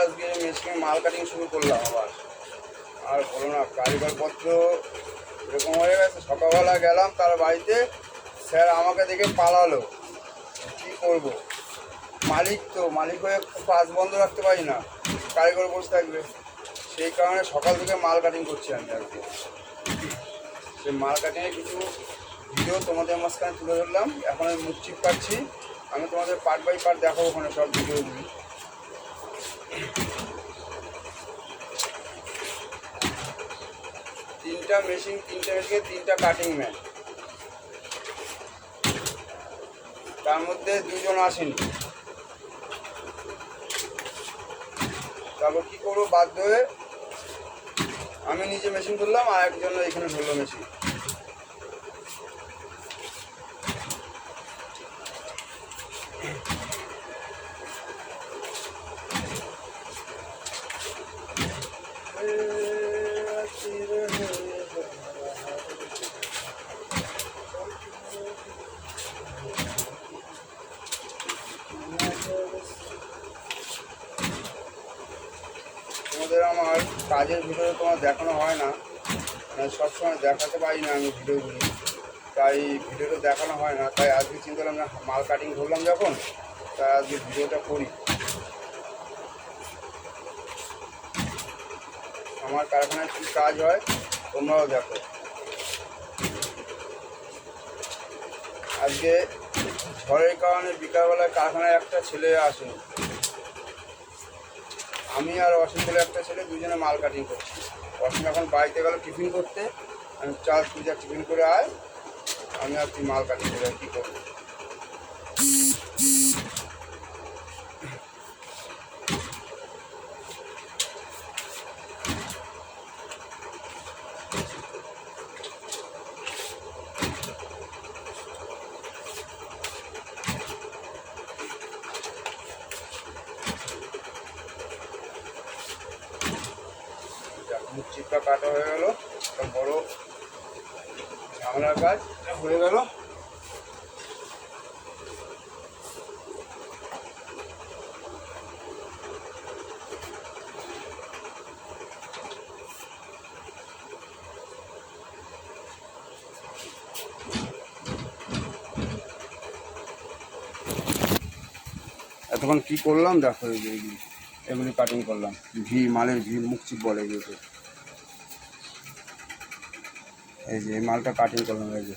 আজকে মেশিনে মাল কাটিং শুরু করলাম আবার। আর বলো না, কারিগরপত্র এরকম হয়ে গেছে। সকালবেলা গেলাম তার বাড়িতে, স্যার আমাকে দেখে পালালো। কী করবো, মালিক তো, মালিক হয়ে কাজ বন্ধ রাখতে পারি না, কারিগর বসে থাকবে। সেই কারণে সকাল থেকে মাল কাটিং করছি আমি আজকে। সেই মাল কাটিংয়ে কিছু ভিডিও তোমাদের মাঝখানে তুলে ধরলাম। এখন আমি মুখ চিপ কাটছি, আমি তোমাদের পার্ট বাই পার্ট দেখাবো ওখানে সব ভিডিওগুলি। তিনটা মেশিনে তিনটা কাটিং ম্যান, তার মধ্যে দুজন আসেনি। তারপর কী করবো, বাধ্য হয়ে আমি নিজে মেশিন করলাম, আর একজন এখানে ধরলো মেশিন। তোমাদের আমার কাজের ভিডিও তোমার দেখানো হয় না, মানে সবসময় দেখাতে পারি না আমি ভিডিওগুলি, তাই ভিডিওটা দেখানো হয় না। তাই আজকে চিন্তা করলাম না, মাল কাটিং ধরলাম যখন, তাই আজকে ভিডিওটা করি। আমার কারখানায় কী কাজ হয় তোমরাও দেখো। আজকে ঝড়ের কারণে বিকালবেলায় কারখানায় একটা ছেলে আসেনি, আমি আর অসীম বলে একটা ছেলে, দুজনে মাল কাটিং করছি। অসীম এখন বাড়িতে গেল টিফিন করতে, আমি চাল পূজা টিফিন করে আয়, আমি আর তুই মাল কাটিং করে কী করবো। মুখ চিপটা কাটা হয়ে গেল, একটা বড় ঝামেলার কাজ হয়ে গেল। এতক্ষণ কী করলাম দেখো, এগুলি কাটিং করলাম, মালের মুখ চিপ বলে গিয়েছে। এই যে এই মালটা কাটিং করলাম, এই যে